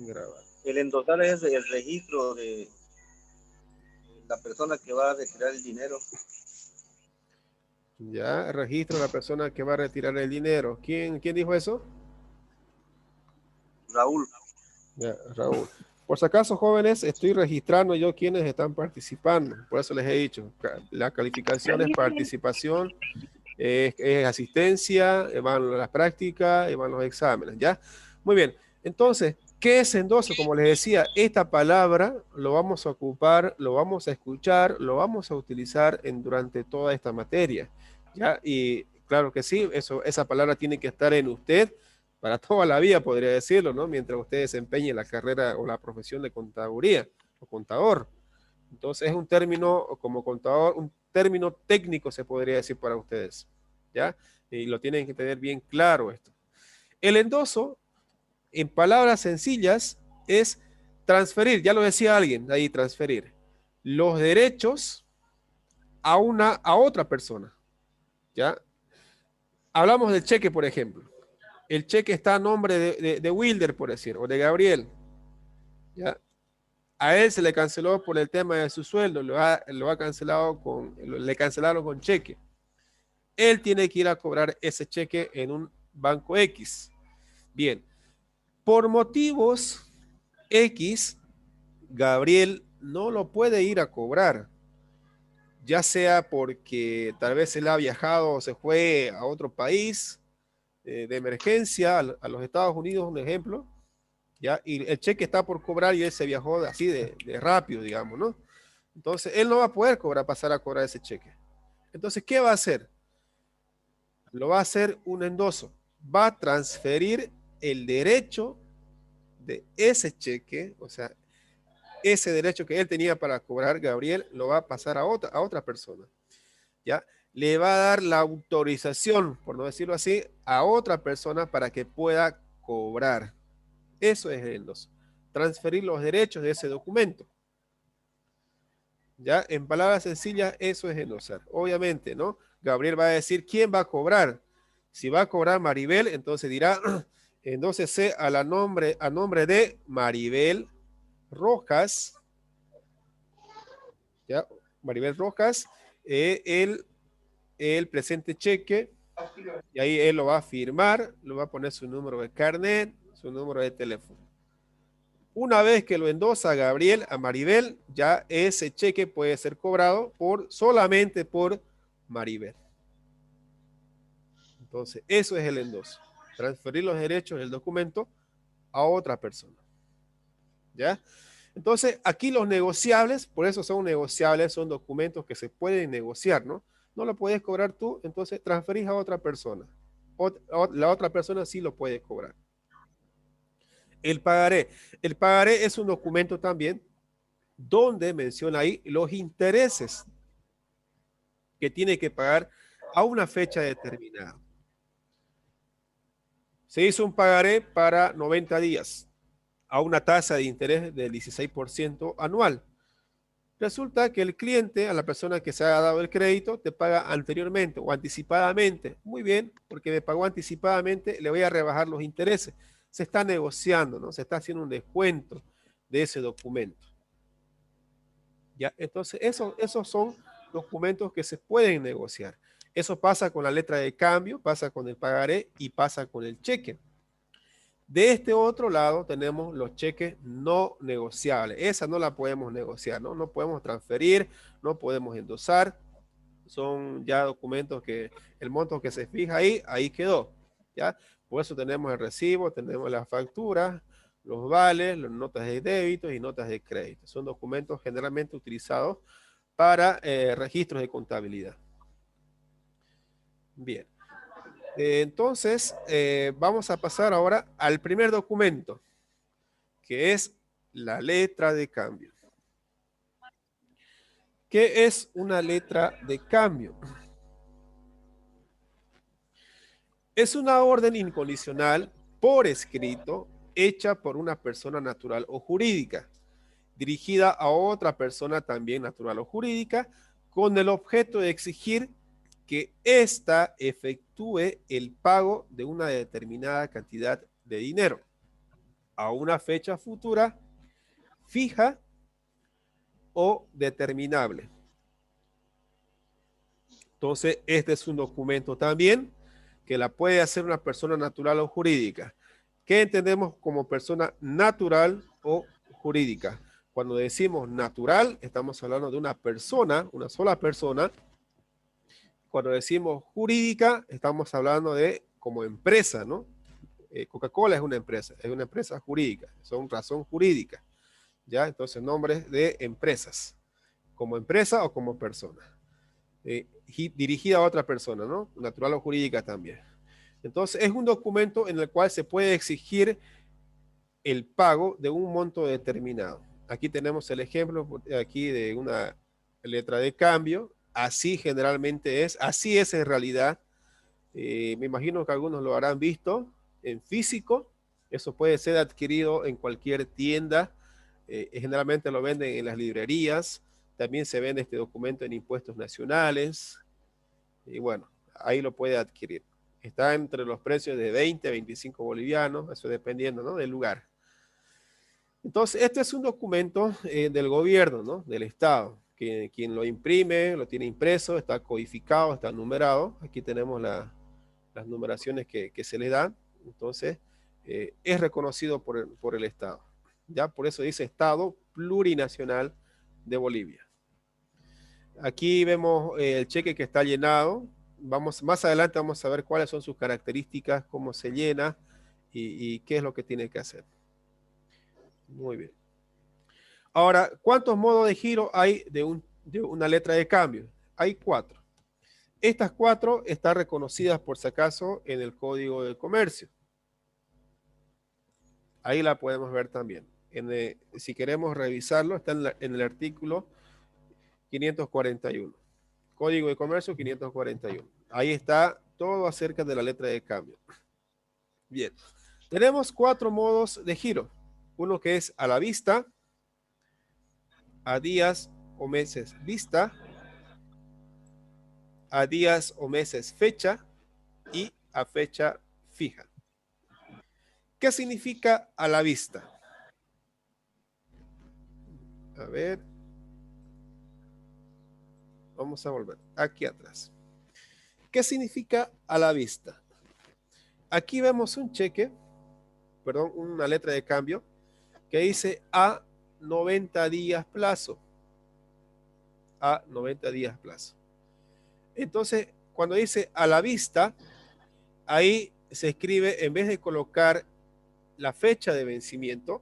Grabar. El endosar es el registro de la persona que va a retirar el dinero. Ya, registro de la persona que va a retirar el dinero. ¿Quién dijo eso? Raúl. Ya, Raúl. Por si acaso, jóvenes, estoy registrando yo quienes están participando. Por eso les he dicho, la calificación es participación, es asistencia, van las prácticas, van los exámenes, ¿ya? Muy bien. Entonces, ¿qué es endoso? Como les decía, esta palabra lo vamos a ocupar, lo vamos a escuchar, lo vamos a utilizar durante toda esta materia, ¿ya? Y claro que sí, esa palabra tiene que estar en usted para toda la vida, podría decirlo, ¿no? Mientras usted desempeñe la carrera o la profesión de contaduría o contador. Entonces es un término como contador, un término técnico se podría decir para ustedes, ¿ya? Y lo tienen que tener bien claro esto. El endoso, en palabras sencillas, es transferir, ya lo decía alguien ahí, transferir los derechos a otra persona, ¿ya? Hablamos del cheque, por ejemplo. El cheque está a nombre de Wilder, por decir, o de Gabriel, ¿ya? A él se le canceló por el tema de su sueldo, lo ha cancelado le cancelaron con cheque. Él tiene que ir a cobrar ese cheque en un banco X. Bien, por motivos X, Gabriel no lo puede ir a cobrar, ya sea porque tal vez él ha viajado o se fue a otro país de emergencia, a los Estados Unidos, un ejemplo, ¿ya? Y el cheque está por cobrar y él se viajó así de rápido, digamos, ¿no? Entonces, él no va a poder pasar a cobrar ese cheque. Entonces, ¿qué va a hacer? Lo va a hacer un endoso. Va a transferir el derecho de ese cheque, o sea, ese derecho que él tenía para cobrar, Gabriel, lo va a pasar a otra persona, ¿ya? Le va a dar la autorización, por no decirlo así, a otra persona para que pueda cobrar. Eso es el endoso. Transferir los derechos de ese documento. ¿Ya? En palabras sencillas, eso es endosar. Obviamente, ¿no? Gabriel va a decir quién va a cobrar. Si va a cobrar Maribel, entonces dirá, entonces sé a nombre de Maribel Rojas, ¿ya? Maribel Rojas, el presente cheque, y ahí él lo va a firmar, lo va a poner su número de carnet, su número de teléfono. Una vez que lo endosa Gabriel a Maribel, ya ese cheque puede ser cobrado solamente por Maribel. Entonces, eso es el endoso. Transferir los derechos del documento a otra persona. ¿Ya? Entonces, aquí los negociables, por eso son negociables, son documentos que se pueden negociar, ¿no? No lo puedes cobrar tú, entonces transferís a otra persona. La otra persona sí lo puede cobrar. El pagaré. El pagaré es un documento también donde menciona ahí los intereses que tiene que pagar a una fecha determinada. Se hizo un pagaré para 90 días a una tasa de interés del 16% anual. Resulta que el cliente, a la persona que se ha dado el crédito, te paga anteriormente o anticipadamente. Muy bien, porque me pagó anticipadamente, le voy a rebajar los intereses. Se está negociando, ¿no? Se está haciendo un descuento de ese documento. ¿Ya? Entonces, esos son documentos que se pueden negociar. Eso pasa con la letra de cambio, pasa con el pagaré y pasa con el cheque. De este otro lado tenemos los cheques no negociables. Esa no la podemos negociar, ¿no? No podemos transferir, no podemos endosar. Son ya documentos que el monto que se fija ahí quedó, ¿ya? Por eso tenemos el recibo, tenemos las facturas, los vales, las notas de débito y notas de crédito. Son documentos generalmente utilizados para registros de contabilidad. Bien. Entonces, vamos a pasar ahora al primer documento, que es la letra de cambio. ¿Qué es una letra de cambio? Es una orden incondicional por escrito hecha por una persona natural o jurídica, dirigida a otra persona también natural o jurídica, con el objeto de exigir que ésta efectúe el pago de una determinada cantidad de dinero. a una fecha futura fija o determinable. Entonces, este es un documento también que la puede hacer una persona natural o jurídica. ¿Qué entendemos como persona natural o jurídica? Cuando decimos natural, estamos hablando de una persona, una sola persona. Cuando decimos jurídica, estamos hablando de como empresa, ¿no? Coca-Cola es una empresa jurídica, son razón jurídica, ¿ya? Entonces, nombres de empresas, como empresa o como persona. Dirigida a otra persona, ¿no? Natural o jurídica también. Entonces, es un documento en el cual se puede exigir el pago de un monto determinado. Aquí tenemos el ejemplo aquí de una letra de cambio. Así generalmente es, así es en realidad. Me imagino que algunos lo habrán visto en físico. Eso puede ser adquirido en cualquier tienda. Generalmente lo venden en las librerías. También se vende este documento en impuestos nacionales. Y bueno, ahí lo puede adquirir. Está entre los precios de 20 a 25 bolivianos, eso dependiendo, ¿no?, del lugar. Entonces, este es un documento del gobierno, ¿no?, del Estado. Quien lo imprime, lo tiene impreso, está codificado, está numerado. Aquí tenemos las numeraciones que se le dan. Entonces, es reconocido por el Estado. ¿Ya? Por eso dice Estado Plurinacional de Bolivia. Aquí vemos el cheque que está llenado. Más adelante vamos a ver cuáles son sus características, cómo se llena y qué es lo que tiene que hacer. Muy bien. Ahora, ¿cuántos modos de giro hay de una letra de cambio? Hay 4. Estas 4 están reconocidas, por si acaso, en el Código de Comercio. Ahí la podemos ver también. Si queremos revisarlo, está en el artículo 541. Código de Comercio 541. Ahí está todo acerca de la letra de cambio. Bien. Tenemos 4 modos de giro. Uno que es a la vista, a días o meses vista, a días o meses fecha y a fecha fija. ¿Qué significa a la vista? A ver. Vamos a volver aquí atrás. ¿Qué significa a la vista? Aquí vemos un cheque, perdón, una letra de cambio que dice a 90 días plazo. A 90 días plazo. Entonces, cuando dice a la vista, ahí se escribe, en vez de colocar la fecha de vencimiento,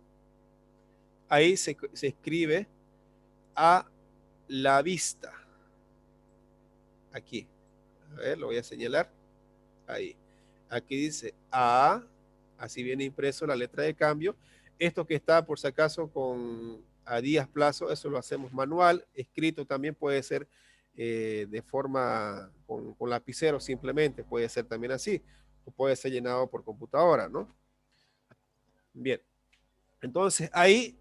ahí se escribe a la vista. Aquí. A ver, lo voy a señalar. Ahí. Aquí dice A, así viene impreso la letra de cambio. Esto que está, por si acaso, con a días plazo, eso lo hacemos manual. Escrito también puede ser de forma con lapicero simplemente, puede ser también así, o puede ser llenado por computadora, ¿no? Bien. Entonces, ahí,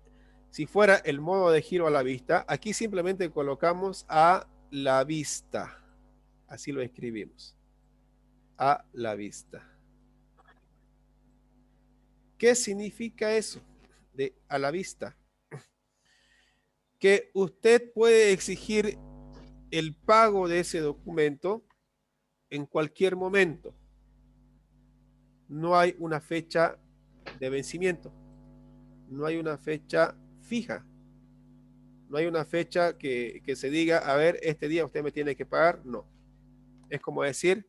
si fuera el modo de giro a la vista, aquí simplemente colocamos a la vista. Así lo escribimos. A la vista. ¿Qué significa eso de a la vista? Que usted puede exigir el pago de ese documento en cualquier momento. No hay una fecha de vencimiento. No hay una fecha fija. No hay una fecha que se diga, a ver, este día usted me tiene que pagar. No. Es como decir,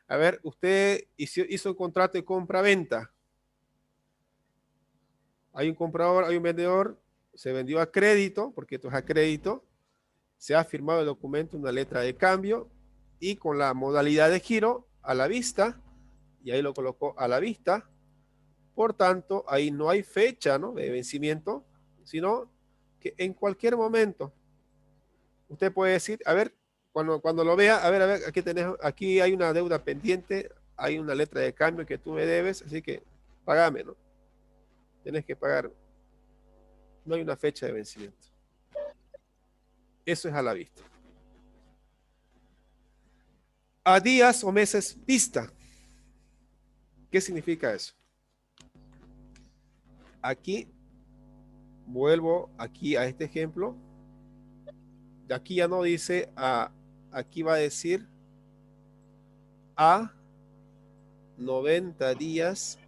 a ver, usted hizo un contrato de compra-venta. Hay un comprador, hay un vendedor, se vendió a crédito, porque esto es a crédito, se ha firmado el documento, una letra de cambio, y con la modalidad de giro a la vista, y ahí lo colocó a la vista. Por tanto, ahí no hay fecha, ¿no?, de vencimiento, sino que en cualquier momento usted puede decir, a ver, cuando lo vea, a ver, aquí hay una deuda pendiente, hay una letra de cambio que tú me debes, así que págame, ¿no? Tienes que pagar. No hay una fecha de vencimiento. Eso es a la vista. A días o meses vista. ¿Qué significa eso? aquí vuelvo aquí a este ejemplo. De aquí ya no dice aquí va a decir a 90 días,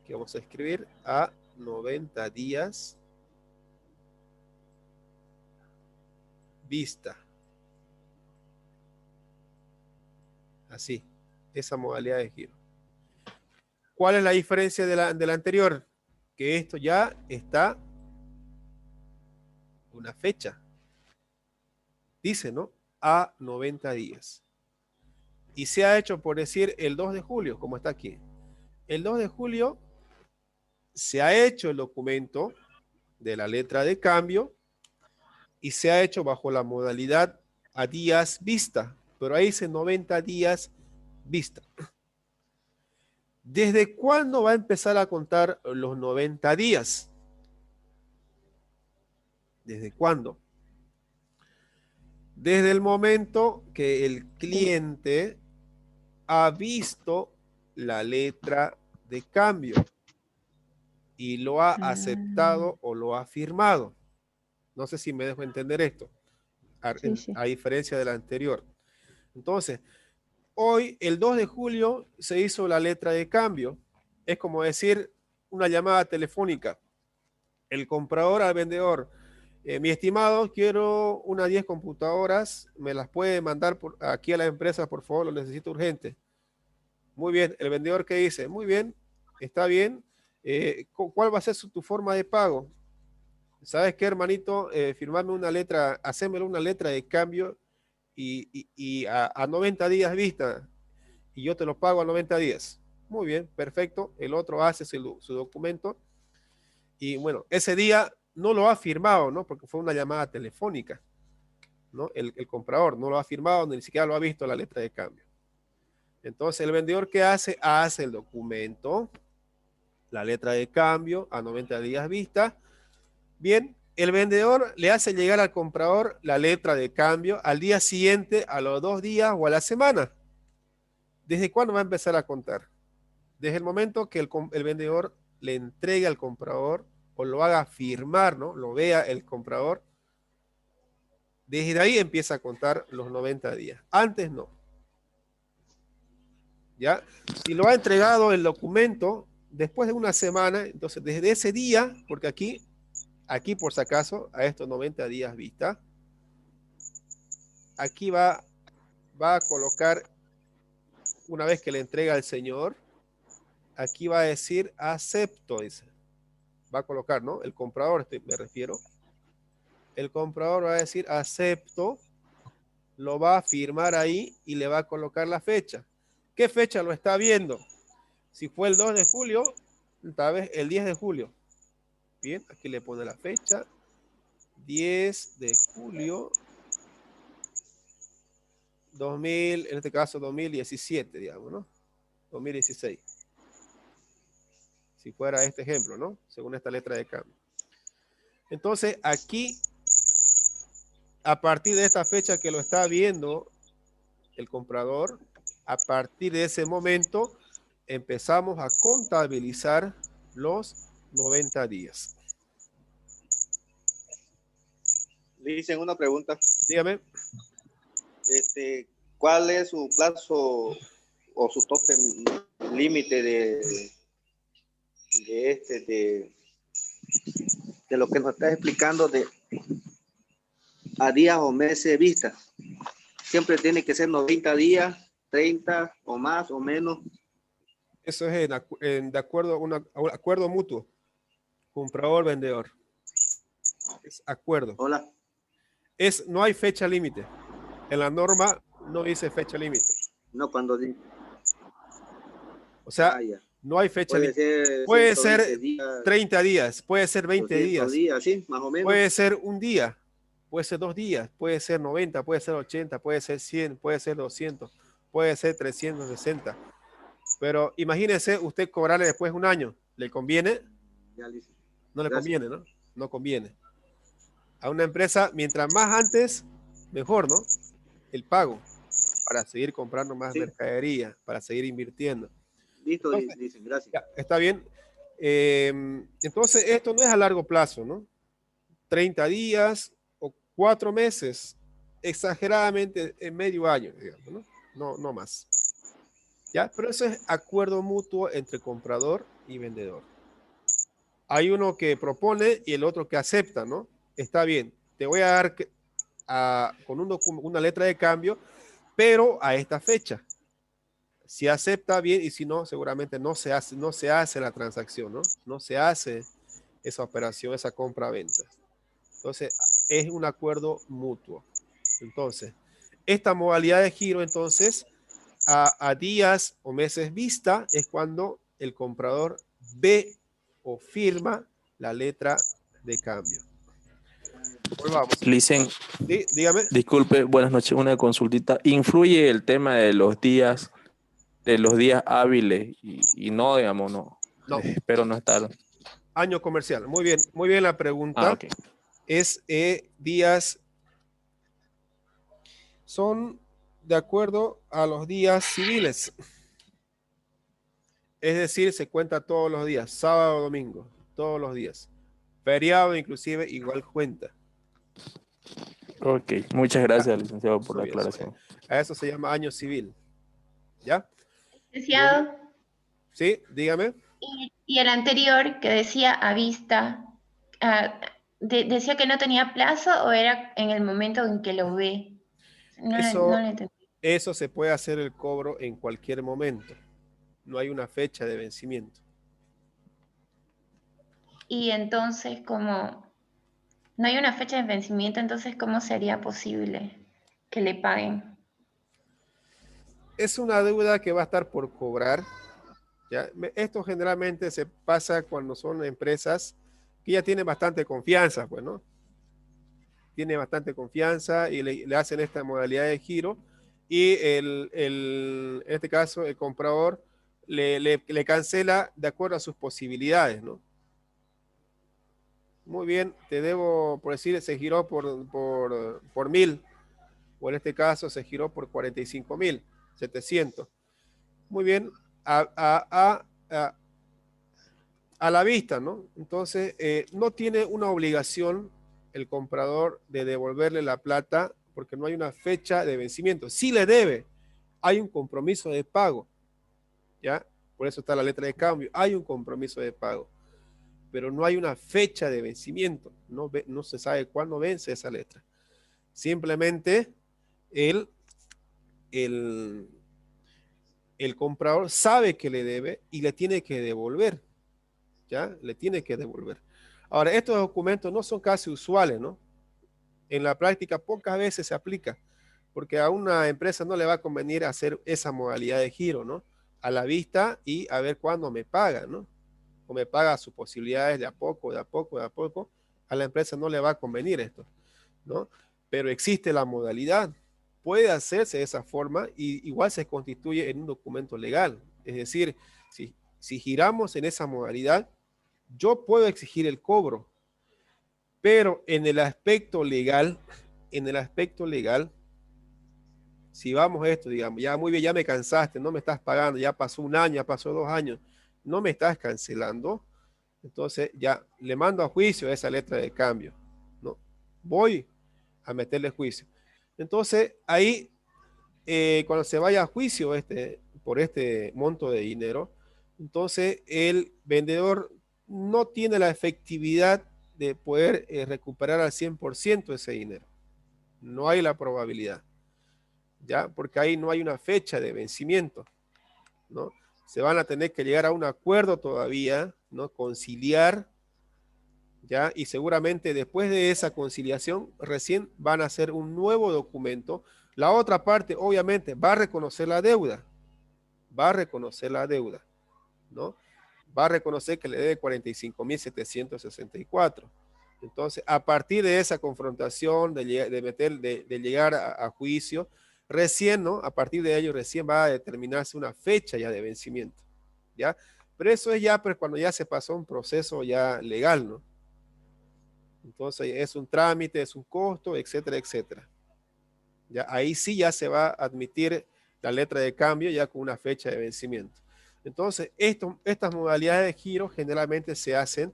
que vamos a escribir a 90 días vista. Así, esa modalidad de giro. ¿Cuál es la diferencia de la anterior? Que esto ya está una fecha. Dice, ¿no? A 90 días. Y se ha hecho, por decir, el 2 de julio, como está aquí. El 2 de julio se ha hecho el documento de la letra de cambio y se ha hecho bajo la modalidad a días vista. Pero ahí dice 90 días vista. ¿Desde cuándo va a empezar a contar los 90 días? ¿Desde cuándo? Desde el momento que el cliente ha visto la letra de cambio y lo ha aceptado o lo ha firmado. No sé si me dejo entender esto, a diferencia de la anterior. Entonces, hoy, el 2 de julio, se hizo la letra de cambio. Es como decir una llamada telefónica. El comprador al vendedor. Mi estimado, quiero unas 10 computadoras. ¿Me las puede mandar aquí a la empresa, por favor? Lo necesito urgente. Muy bien. El vendedor, ¿qué dice? Muy bien. Está bien. ¿Cuál va a ser tu forma de pago? ¿Sabes qué, hermanito? Firmarme una letra, hacémelo una letra de cambio y a 90 días vista, y yo te lo pago a 90 días. Muy bien, perfecto. El otro hace su documento y bueno, ese día no lo ha firmado, ¿no? Porque fue una llamada telefónica, ¿no? El comprador no lo ha firmado, ni siquiera lo ha visto la letra de cambio. Entonces, el vendedor, ¿qué hace? Hace el documento, la letra de cambio a 90 días vista. Bien, el vendedor le hace llegar al comprador la letra de cambio al día siguiente, a los 2 días o a la semana. ¿Desde cuándo va a empezar a contar? Desde el momento que el vendedor le entregue al comprador o lo haga firmar, ¿no? Lo vea el comprador. Desde ahí empieza a contar los 90 días. Antes no. ¿Ya? Si lo ha entregado el documento después de una semana, entonces desde ese día, porque aquí por si acaso, a estos 90 días vista, aquí va a colocar, una vez que le entrega al señor, aquí va a decir acepto, dice. Va a colocar, ¿no? El comprador, me refiero. El comprador va a decir acepto, lo va a firmar ahí y le va a colocar la fecha. ¿Qué fecha lo está viendo? Si fue el 2 de julio, tal vez el 10 de julio. Bien, aquí le pone la fecha. 10 de julio 2000, en este caso 2017, digamos, ¿no? 2016. Si fuera este ejemplo, ¿no? Según esta letra de cambio. Entonces, aquí, a partir de esta fecha que lo está viendo el comprador, a partir de ese momento, empezamos a contabilizar los 90 días. Le dicen una pregunta. Dígame. ¿Cuál es su plazo o su tope límite de lo que nos está explicando a días o meses de vista? Siempre tiene que ser 90 días, 30 o más o menos. Eso es de acuerdo a un acuerdo mutuo. Comprador-vendedor. Es acuerdo. Hola. No hay fecha límite. En la norma no dice fecha límite. No, cuando dice. O sea, no hay fecha límite. Puede ser 30 días, puede ser 20 días. Sí, más o menos. Puede ser un día, puede ser 2 días, puede ser 90, puede ser 80, puede ser 100, puede ser 200, puede ser 360. Pero imagínese usted cobrarle después de un año. ¿Le conviene? No le conviene, ¿no? No conviene. A una empresa, mientras más antes, mejor, ¿no? El pago, para seguir comprando más mercadería, para seguir invirtiendo. Listo, entonces, dicen, gracias. Ya, está bien. Entonces, esto no es a largo plazo, ¿no? 30 días o 4 meses, exageradamente en medio año, digamos, ¿no? No más. ¿Ya? Pero eso es acuerdo mutuo entre comprador y vendedor. Hay uno que propone y el otro que acepta, ¿no? Está bien, te voy a dar con una letra de cambio, pero a esta fecha. Si acepta, bien, y si no, seguramente no se hace la transacción, ¿no? No se hace esa operación, esa compra-venta. Entonces, es un acuerdo mutuo. Entonces, esta modalidad de giro, entonces, a días o meses vista, es cuando el comprador ve o firma la letra de cambio. Volvamos. Licen, Sí, dígame. disculpe, buenas noches, una consultita. ¿Influye el tema de los días hábiles y no, digamos, no? No, Espero no estar. año comercial. Muy bien la pregunta. Ok. Es días, son de acuerdo a los días civiles. Es decir, se cuenta todos los días, sábado, domingo, todos los días. Feriado inclusive igual cuenta. Ok, muchas gracias, licenciado, por la Muy bien. aclaración. A eso se llama año civil. ¿Ya? Muy bien. Licenciado, Sí, dígame. y el anterior que decía a vista, ¿decía que no tenía plazo o era en el momento en que lo ve? No Eso, lo entendí. eso se puede hacer el cobro en cualquier momento. No hay una fecha de vencimiento. Y entonces, como no hay una fecha de vencimiento, entonces, ¿cómo sería posible que le paguen? Es una deuda que va a estar por cobrar. ¿Ya? Esto generalmente se pasa cuando son empresas que ya tienen bastante confianza, pues, ¿no? Tiene bastante confianza y le hacen esta modalidad de giro y en este caso el comprador le cancela de acuerdo a sus posibilidades, ¿no? Muy bien, te debo, por decir, se giró por 1000, o en este caso se giró por 45.700. Muy bien, a la vista, ¿no? Entonces, no tiene una obligación el comprador de devolverle la plata porque no hay una fecha de vencimiento. Sí le debe, hay un compromiso de pago, ¿ya? Por eso está la letra de cambio, hay un compromiso de pago, pero no hay una fecha de vencimiento, no se sabe cuándo vence esa letra. Simplemente el, el, el comprador sabe que le debe y le tiene que devolver. ¿Ya? Le tiene que devolver. Ahora, estos documentos no son casi usuales, ¿no? En la práctica pocas veces se aplica, porque a una empresa no le va a convenir hacer esa modalidad de giro, ¿no? A la vista y a ver cuándo me paga, ¿no? O me paga sus posibilidades de a poco, de a poco, de a poco. A la empresa no le va a convenir esto, ¿no? Pero existe la modalidad. Puede hacerse de esa forma y igual se constituye en un documento legal. Es decir, si giramos en esa modalidad, yo puedo exigir el cobro, pero en el aspecto legal, si vamos a esto, digamos, ya muy bien, ya me cansaste, no me estás pagando, ya pasó un año, ya pasó 2 años, no me estás cancelando, entonces ya le mando a juicio esa letra de cambio, ¿no? Voy a meterle juicio. Entonces, ahí, cuando se vaya a juicio por este monto de dinero, entonces el vendedor no tiene la efectividad de poder recuperar al 100% ese dinero. No hay la probabilidad, ¿ya? Porque ahí no hay una fecha de vencimiento, ¿no? Se van a tener que llegar a un acuerdo todavía, ¿no? Conciliar, ¿ya? Y seguramente después de esa conciliación recién van a hacer un nuevo documento. La otra parte, obviamente, va a reconocer la deuda, ¿no? Va a reconocer que le debe 45.764. Entonces, a partir de esa confrontación, de llegar a juicio, recién, ¿no? A partir de ello, recién va a determinarse una fecha ya de vencimiento, ¿ya? Pero eso es ya pues, cuando ya se pasó un proceso ya legal, ¿no? Entonces, es un trámite, es un costo, etcétera, etcétera. Ya, ahí sí ya se va a admitir la letra de cambio ya con una fecha de vencimiento. Entonces, estas modalidades de giro generalmente se hacen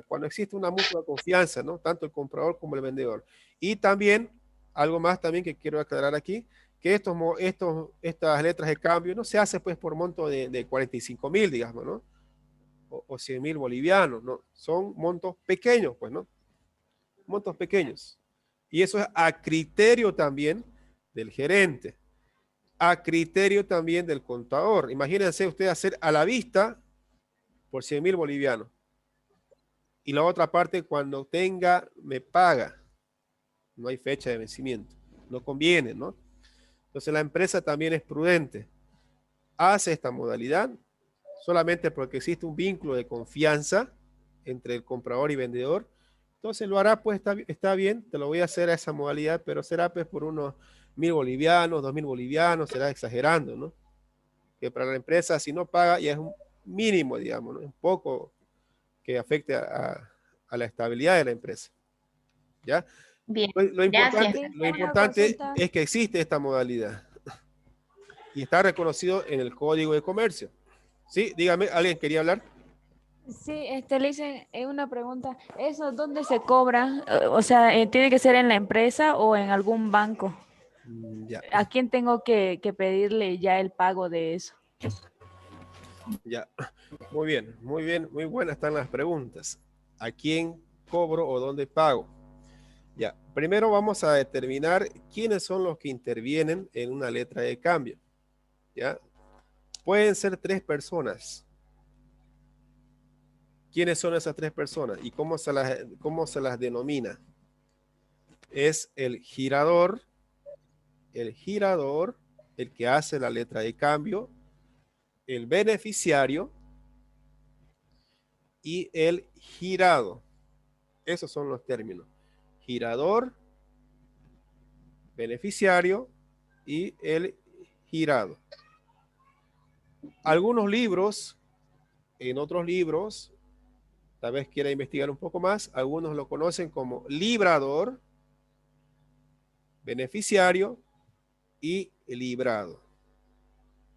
cuando existe una mutua confianza, ¿no? Tanto el comprador como el vendedor. Y también, algo más también que quiero aclarar aquí, que estas letras de cambio no se hace pues por monto de 45.000, digamos, ¿no? O 100.000 bolivianos, ¿no? Son montos pequeños, pues, ¿no? Montos pequeños. Y eso es a criterio también del gerente, a criterio también del contador. Imagínense usted hacer a la vista por 100.000 bolivianos. Y la otra parte, cuando tenga, me paga. No hay fecha de vencimiento. No conviene, ¿no? Entonces la empresa también es prudente. Hace esta modalidad solamente porque existe un vínculo de confianza entre el comprador y vendedor. Entonces lo hará, pues está bien, te lo voy a hacer a esa modalidad, pero será pues por unos 1.000 bolivianos, 2.000 bolivianos, será exagerando, ¿no? Que para la empresa, si no paga, ya es un mínimo, digamos, ¿no? Un poco que afecte a la estabilidad de la empresa. ¿Ya? Bien, Lo gracias. importante es que existe esta modalidad y está reconocido en el Código de Comercio. Sí, dígame, ¿alguien quería hablar? Sí, le hice una pregunta. ¿Eso dónde se cobra? O sea, ¿tiene que ser en la empresa o en algún banco? Ya, ¿A quién tengo que pedirle ya el pago de eso? ya. Muy bien, muy buenas están las preguntas. ¿A quién cobro o dónde pago? Ya, primero vamos a determinar quiénes son los que intervienen en una letra de cambio. ¿Ya? Pueden ser 3 personas. ¿Quiénes son esas 3 personas y cómo se las denomina? Es el girador, el que hace la letra de cambio, el beneficiario y el girado. Esos son los términos. Girador, beneficiario y el girado. Algunos libros, en otros libros, tal vez quiera investigar un poco más, algunos lo conocen como librador, beneficiario y librado.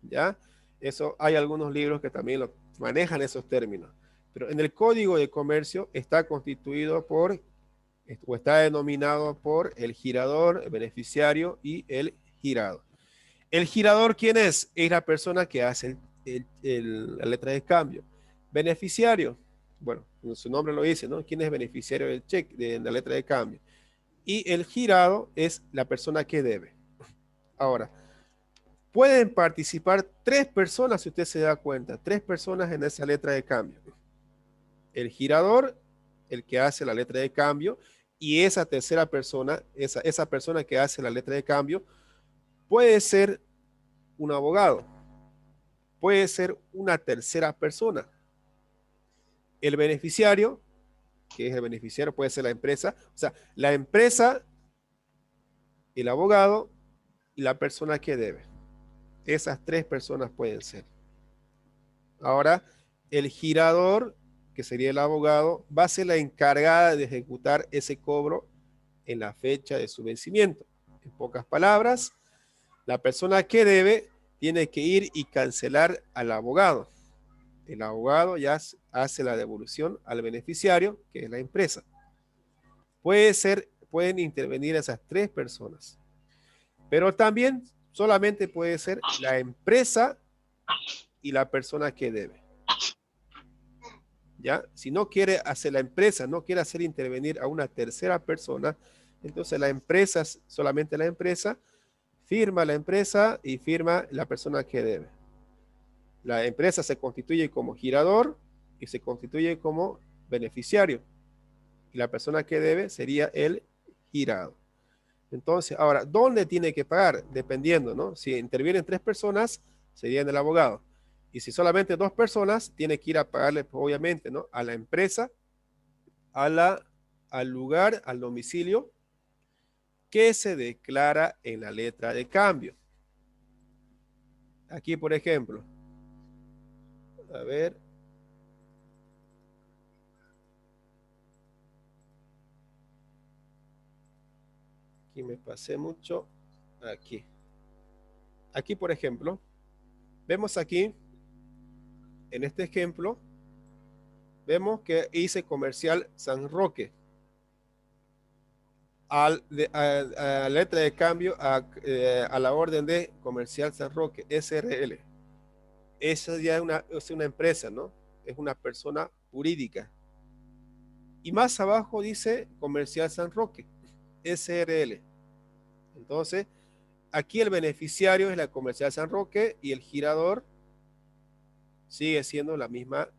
¿Ya? Eso, hay algunos libros que también lo manejan esos términos. Pero en el Código de Comercio está constituido por, o está denominado por el girador, el beneficiario y el girado. ¿El girador quién es? Es la persona que hace la letra de cambio. Beneficiario, bueno, su nombre lo dice, ¿no? ¿Quién es beneficiario del cheque, de la letra de cambio? Y el girado es la persona que debe. Ahora, pueden participar 3 personas, si usted se da cuenta, 3 personas en esa letra de cambio. El girador, el que hace la letra de cambio, y esa tercera persona, esa persona que hace la letra de cambio, puede ser un abogado, puede ser una tercera persona. El beneficiario, que es el beneficiario, puede ser la empresa, o sea, la empresa, el abogado y la persona que debe. Esas 3 personas pueden ser. Ahora, el girador, que sería el abogado, va a ser la encargada de ejecutar ese cobro en la fecha de su vencimiento. En pocas palabras, la persona que debe tiene que ir y cancelar al abogado. El abogado ya hace la devolución al beneficiario, que es la empresa. Pueden intervenir esas 3 personas. Pero también solamente puede ser la empresa y la persona que debe. ¿Ya? Si no quiere hacer la empresa, no quiere hacer intervenir a una tercera persona, entonces la empresa, solamente la empresa, firma la empresa y firma la persona que debe. La empresa se constituye como girador y se constituye como beneficiario. Y la persona que debe sería el girado. Entonces, ahora, ¿dónde tiene que pagar? Dependiendo, ¿no? Si intervienen 3 personas, sería en el abogado. Y si solamente 2 personas, tiene que ir a pagarle, obviamente, ¿no? A la empresa, al lugar, al domicilio que se declara en la letra de cambio. Aquí, por ejemplo, a ver. Aquí me pasé mucho. Aquí. Aquí, por ejemplo, vemos aquí en este ejemplo, vemos que hice comercial San Roque. A letra de cambio a la orden de comercial San Roque, SRL. Esa ya es una empresa, ¿no? Es una persona jurídica. Y más abajo dice comercial San Roque, SRL. Entonces, aquí el beneficiario es la comercial San Roque y el girador sigue siendo la misma